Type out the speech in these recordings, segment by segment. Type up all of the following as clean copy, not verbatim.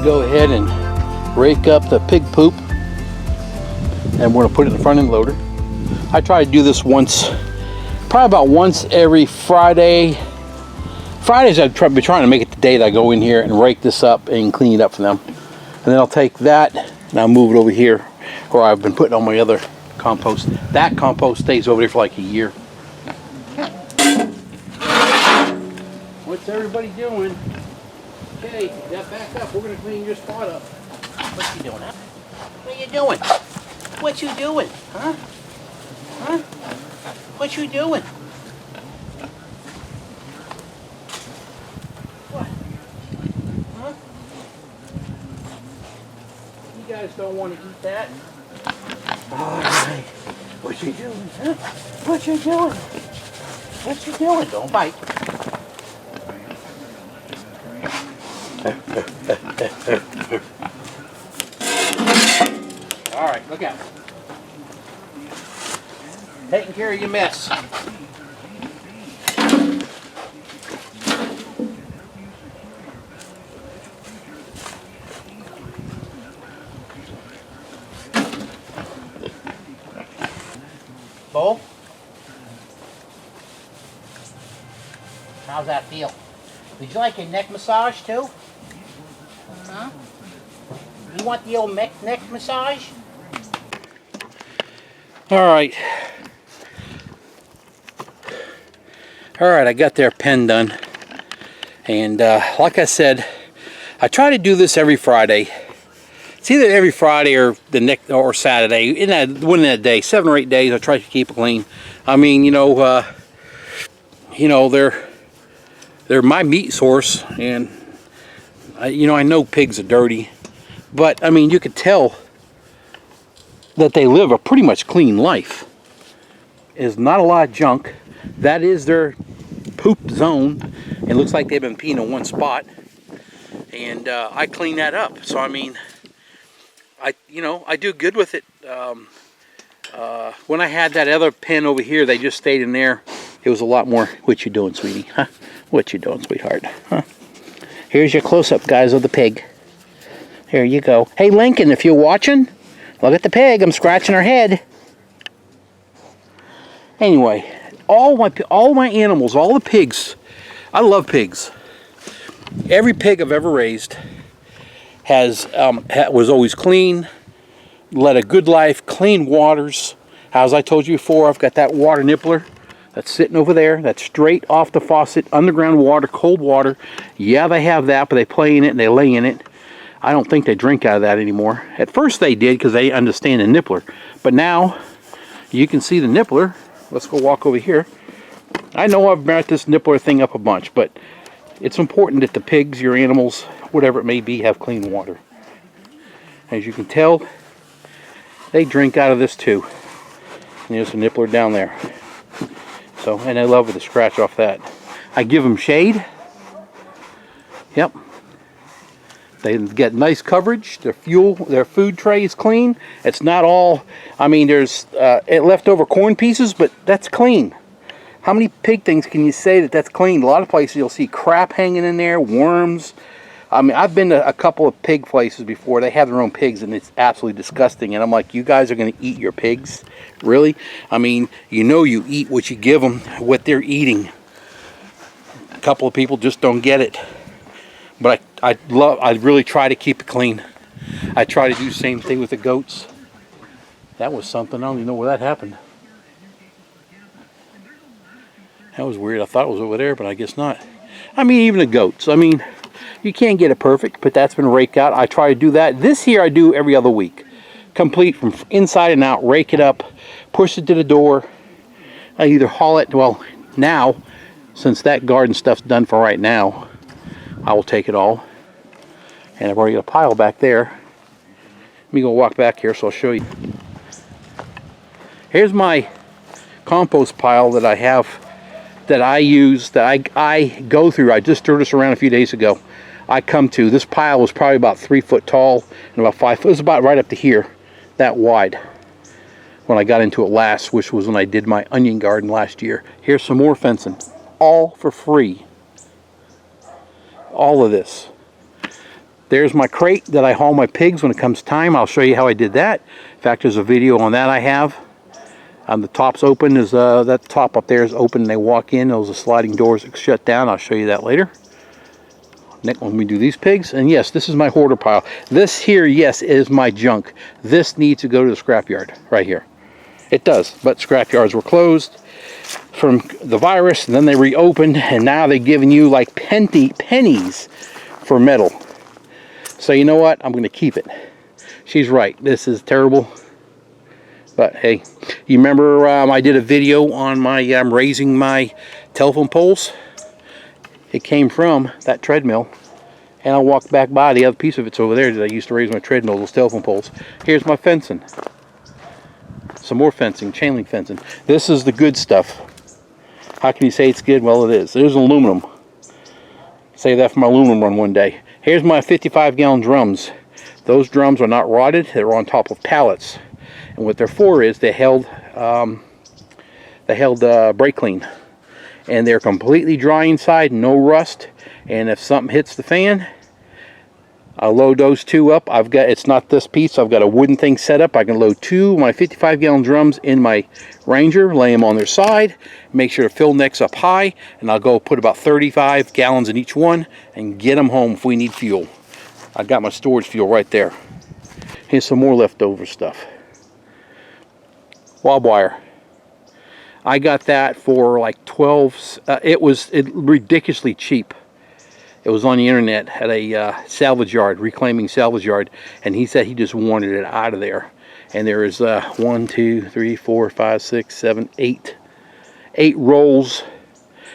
go ahead and rake up the pig poop, and we're going to put it in the front end loader. I try to do this once, probably about once every Friday. Fridays I've been trying to make it the day that I go in here and rake this up and clean it up for them. And then I'll take that and I'll move it over here where I've been putting on my other compost. That compost stays over there for like a year. What's everybody doing? Okay, got back up. We're going to clean your spot up. What you doing, huh? What you doing? What you doing? Huh? Huh? What you doing? What? Huh? You guys don't want to eat that? All right. What you doing, huh? What you doing? What you doing? Don't bite. All right, look out. Taking care of your mess. Bo? How's that feel? Would you like a neck massage too? Huh? You want the old neck massage? Alright. Alright, I got their pen done. And like I said, I try to do this every Friday. It's either every Friday or the next or Saturday. In that day, 7 or 8 days, I try to keep it clean. I mean, they're my meat source, and I know pigs are dirty, but I mean, you could tell that they live a pretty much clean life. There's not a lot of junk. That is their poop zone. It looks like they've been peeing in one spot, and I clean that up. So I mean, I do good with it. When I had that other pen over here, they just stayed in there. It was a lot more. What you doing, sweetie? Huh? What you doing, sweetheart? Huh? Here's your close-up, guys, of the pig. Here you go. Hey, Lincoln, if you're watching, look at the pig. I'm scratching her head. Anyway, all my animals, all the pigs, I love pigs. Every pig I've ever raised was always clean, led a good life, clean waters. As I told you before, I've got that water nippler that's sitting over there. That's straight off the faucet, underground water, cold water. Yeah, they have that, but they play in it and they lay in it. I don't think they drink out of that anymore. At first they did because they understand the nippler. But now, you can see the nippler. Let's go walk over here. I know I've brought this nippler thing up a bunch, but it's important that the pigs, your animals, whatever it may be, have clean water. As you can tell, they drink out of this too. And there's a nippler down there. So, and I love the scratch off that. I give them shade. Yep. They get nice coverage. Their food tray is clean. It's not all, I mean, there's leftover corn pieces, but that's clean. How many pig things can you say that's clean? A lot of places you'll see crap hanging in there, worms. I mean, I've been to a couple of pig places before. They have their own pigs, and it's absolutely disgusting. And I'm like, you guys are going to eat your pigs? Really? I mean, you eat what you give them, what they're eating. A couple of people just don't get it. But I really try to keep it clean. I try to do the same thing with the goats. That was something. I don't even know where that happened. That was weird. I thought it was over there, but I guess not. I mean, even the goats. I mean, you can't get it perfect, but that's been raked out. I try to do that. This here I do every other week. Complete from inside and out. Rake it up. Push it to the door. I either haul it. Well, now, since that garden stuff's done for right now, I will take it all. And I've already got a pile back there. Let me go walk back here so I'll show you. Here's my compost pile that I have, that I use, that I go through. I just stirred this around a few days ago. I come to, this pile was probably about 3 foot tall and about 5 foot. It was about right up to here, that wide, when I got into it last, which was when I did my onion garden last year. Here's some more fencing, all for free. All of this. There's my crate that I haul my pigs when it comes time. I'll show you how I did that. In fact, there's a video on that I have. The top's open. Is that top up there is open and they walk in. Those are sliding doors that shut down. I'll show you that later. Next, when we do these pigs. And yes, this is my hoarder pile. This here, yes, is my junk. This needs to go to the scrapyard right here. It does, but scrapyards were closed from the virus, and then they reopened, and now they're giving you like pennies for metal. So you know what? I'm going to keep it. She's right. This is terrible. But hey, you remember I did a video on my raising my telephone poles? It came from that treadmill. And I walked back by the other piece of it's over there that I used to raise my treadmill, those telephone poles. Here's my fencing. Some more fencing, chain link fencing. This is the good stuff. How can you say it's good? Well, it is. There's aluminum. Save that for my aluminum run one day. Here's my 55-gallon drums. Those drums are not rotted. They're on top of pallets. And what they're for is they held brake clean. And they're completely dry inside, no rust. And if something hits the fan, I load those two up. It's not this piece. I've got a wooden thing set up. I can load two of my 55-gallon drums in my Ranger, lay them on their side, make sure the fill neck's up high, and I'll go put about 35 gallons in each one and get them home if we need fuel. I got my storage fuel right there. Here's some more leftover stuff. Wob wire. I got that for like 12. It was ridiculously cheap. It was on the internet at a salvage yard, reclaiming salvage yard, and he said he just wanted it out of there. And there is 1, 2, 3, 4, 5, 6, 7, 8 rolls,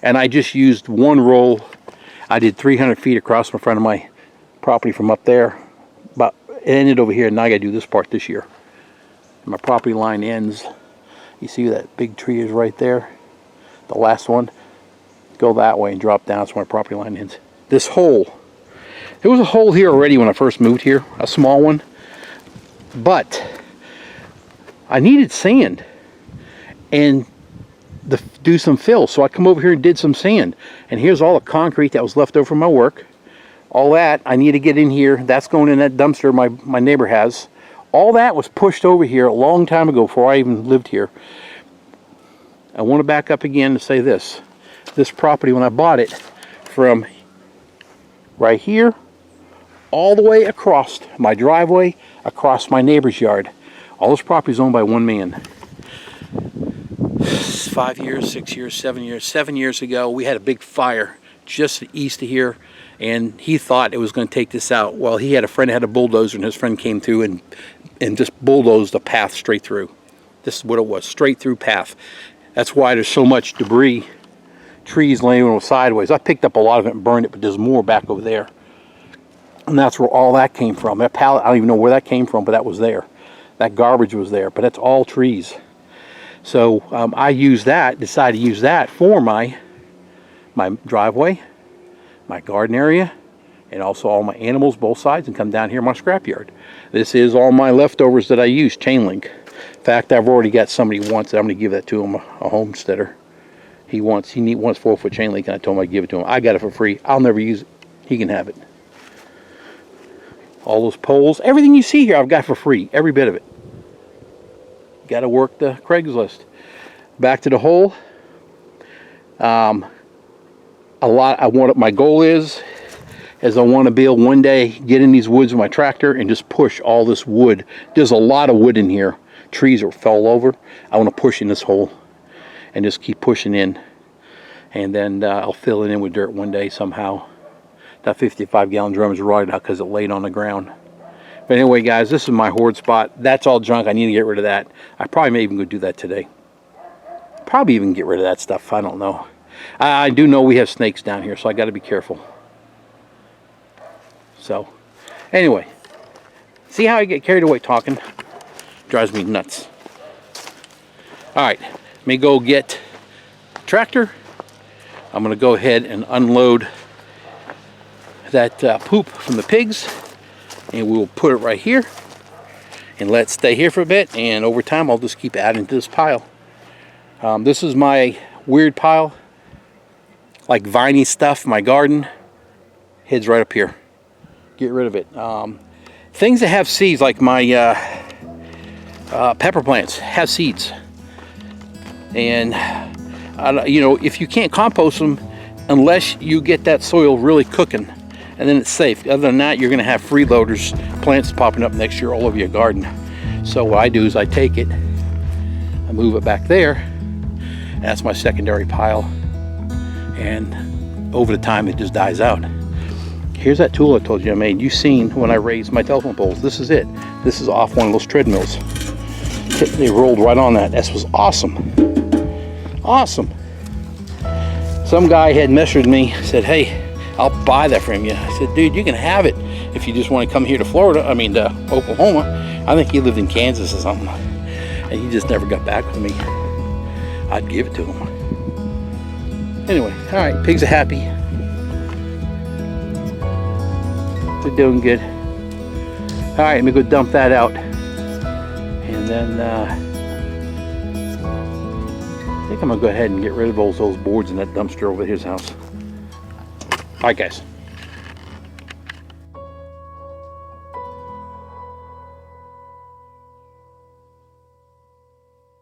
and I just used one roll. I did 300 feet across in front of my property from up there. But it ended over here, and now I got to do this part this year. My property line ends. You see that big tree is right there, the last one. Go that way and drop down so my property line ends. This hole, there was a hole here already when I first moved here, a small one, but I needed sand and do some fill, so I come over here and did some sand. And here's all the concrete that was left over from my work. All that I need to get in here. That's going in that dumpster my neighbor has. All that was pushed over here a long time ago before I even lived here. I want to back up again to say this. This property, when I bought it, from right here all the way across my driveway, across my neighbor's yard. All this property is owned by one man. 5 years, 6 years, 7 years. 7 years ago, we had a big fire just east of here, and he thought it was going to take this out. Well, he had a friend that had a bulldozer, and his friend came through and just bulldozed the path straight through. This is what it was, straight through path. That's why there's so much debris, trees laying sideways. I picked up a lot of it and burned it, but there's more back over there. And that's where all that came from. That pallet, I don't even know where that came from, but that was there. That garbage was there, but that's all trees. So I used that, decided to use that for my driveway, my garden area, and also all my animals, both sides, and come down here in my scrapyard. This is all my leftovers that I use, chain link. In fact, I've already got somebody who wants it. I'm going to give that to him, a homesteader. He wants 4-foot chain link, and I told him I'd give it to him. I got it for free. I'll never use it. He can have it. All those poles, everything you see here, I've got for free. Every bit of it. Got to work the Craigslist. Back to the hole. My goal is I want to be able one day get in these woods with my tractor and just push all this wood. There's a lot of wood in here. Trees that fell over. I want to push in this hole and just keep pushing in, and then I'll fill it in with dirt one day somehow. That 55-gallon drum is rotted out because it laid on the ground. But anyway, guys, this is my hoard spot. That's all junk. I need to get rid of that. I probably may even go do that today. Probably even get rid of that stuff. I don't know. I do know we have snakes down here, so I got to be careful. So, anyway, see how I get carried away talking? Drives me nuts. All right, let me go get the tractor. I'm going to go ahead and unload that poop from the pigs, and we'll put it right here and let it stay here for a bit, and over time I'll just keep adding to this pile. This is my weird pile, like viney stuff, my garden. Heads right up here. get rid of it. Things that have seeds, like my pepper plants, have seeds. And, you know, if you can't compost them, unless you get that soil really cooking, and then it's safe. Other than that, you're going to have freeloaders, plants popping up next year all over your garden. So what I do is I take it, I move it back there, and that's my secondary pile. And over the time, it just dies out. Here's that tool I told you I made. You've seen when I raised my telephone poles. This is it. This is off one of those treadmills. They rolled right on that. This was awesome. Awesome. Some guy had messaged me, said, hey, I'll buy that from you. I said, dude, you can have it if you just want to come here to Florida, I mean to Oklahoma. I think he lived in Kansas or something. And he just never got back with me. I'd give it to him. Anyway, all right, pigs are happy. They're doing good. All right, let me go dump that out. And then I think I'm gonna go ahead and get rid of those boards in that dumpster over at his house. All right, guys.